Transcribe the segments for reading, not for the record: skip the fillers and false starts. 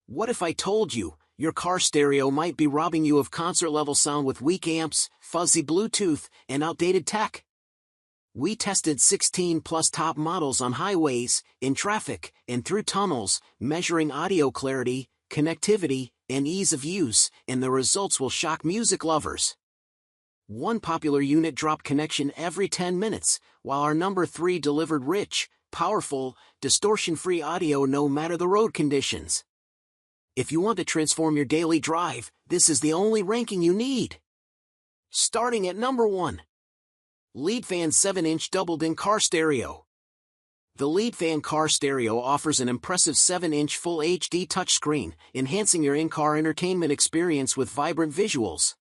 What if I told you, your car stereo might be robbing you of concert-level sound with weak amps, fuzzy Bluetooth, and outdated tech? We tested 16+ top models on highways, in traffic, and through tunnels, measuring audio clarity, connectivity, and ease of use, and the results will shock music lovers. One popular unit dropped connection every 10 minutes, while our number 3 delivered rich, powerful, distortion-free audio no matter the road conditions. If you want to transform your daily drive, this is the only ranking you need. Starting at number 1. Leadfan 7-inch doubled-in car stereo. The Leadfan car stereo offers an impressive 7-inch Full HD touchscreen, enhancing your in-car entertainment experience with vibrant visuals.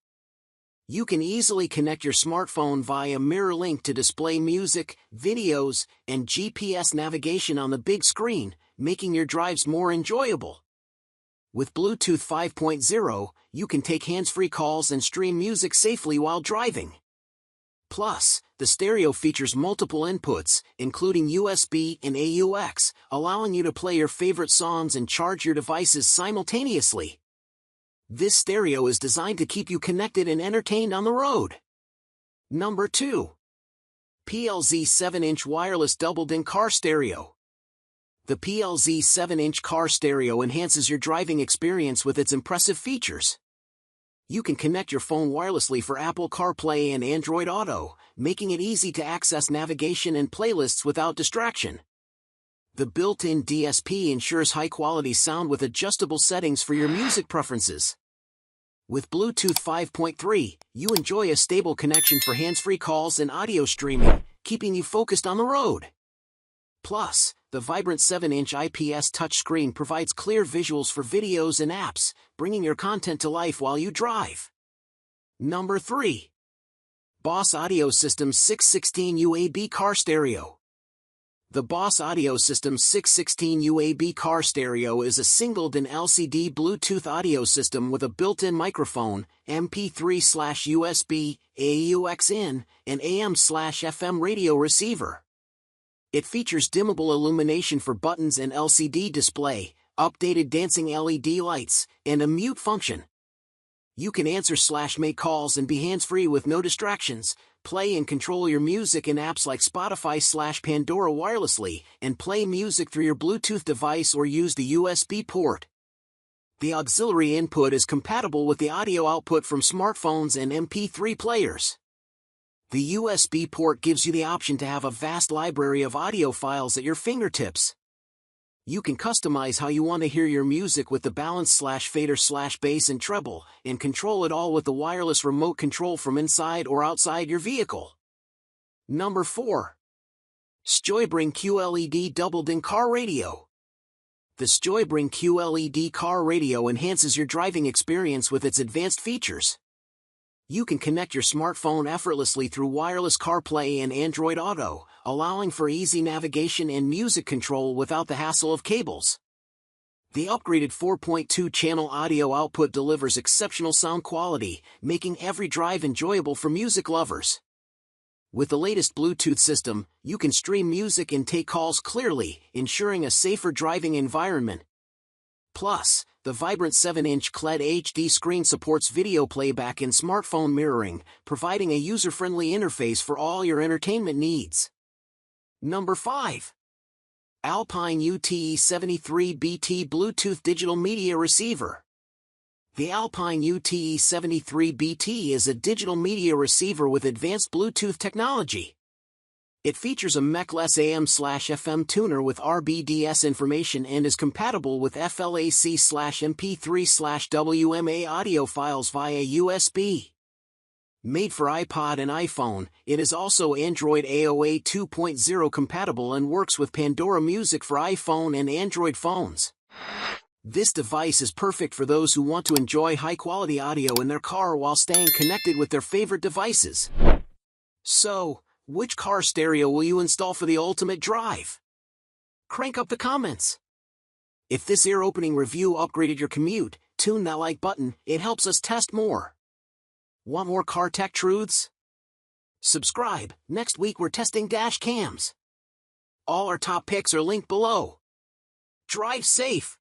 You can easily connect your smartphone via mirror link to display music, videos, and GPS navigation on the big screen, making your drives more enjoyable. With Bluetooth 5.0, you can take hands-free calls and stream music safely while driving. Plus, the stereo features multiple inputs, including USB and AUX, allowing you to play your favorite songs and charge your devices simultaneously. This stereo is designed to keep you connected and entertained on the road. Number 2. PLZ 7-inch wireless doubled-in car stereo. The PLZ 7-inch car stereo enhances your driving experience with its impressive features. You can connect your phone wirelessly for Apple CarPlay and Android Auto, making it easy to access navigation and playlists without distraction. The built-in DSP ensures high-quality sound with adjustable settings for your music preferences. With Bluetooth 5.3, you enjoy a stable connection for hands-free calls and audio streaming, keeping you focused on the road. Plus, the vibrant 7-inch IPS touchscreen provides clear visuals for videos and apps, bringing your content to life while you drive. Number 3. Boss Audio System's 616 UAB car stereo. The Boss Audio System's 616 UAB car stereo is a singled-in LCD Bluetooth audio system with a built-in microphone, MP3/USB, AUX-in, and AM/FM radio receiver. It features dimmable illumination for buttons and LCD display, updated dancing LED lights, and a mute function. You can answer/make calls and be hands-free with no distractions, play and control your music in apps like Spotify/Pandora wirelessly, and play music through your Bluetooth device or use the USB port. The auxiliary input is compatible with the audio output from smartphones and MP3 players. The USB port gives you the option to have a vast library of audio files at your fingertips. You can customize how you want to hear your music with the balance/fader/bass and treble, and control it all with the wireless remote control from inside or outside your vehicle. Number 4. SJOYBRING QLED doubled-in car radio. The SJOYBRING QLED car radio enhances your driving experience with its advanced features. You can connect your smartphone effortlessly through wireless CarPlay and Android Auto, allowing for easy navigation and music control without the hassle of cables. The upgraded 4.2-channel audio output delivers exceptional sound quality, making every drive enjoyable for music lovers. With the latest Bluetooth system, you can stream music and take calls clearly, ensuring a safer driving environment. Plus, the vibrant 7-inch QLED HD screen supports video playback and smartphone mirroring, providing a user-friendly interface for all your entertainment needs. Number 5. Alpine UTE-73BT Bluetooth Digital Media Receiver. The Alpine UTE-73BT is a digital media receiver with advanced Bluetooth technology. It features a MEC-less AM/FM tuner with RBDS information and is compatible with FLAC/MP3/WMA audio files via USB. Made for iPod and iPhone, it is also Android AOA 2.0 compatible and works with Pandora Music for iPhone and Android phones. This device is perfect for those who want to enjoy high-quality audio in their car while staying connected with their favorite devices. So, which car stereo will you install for the ultimate drive? Crank up the comments. If this ear-opening review upgraded your commute, tune that like button, it helps us test more. Want more car tech truths? Subscribe, next week we're testing dash cams. All our top picks are linked below. Drive safe.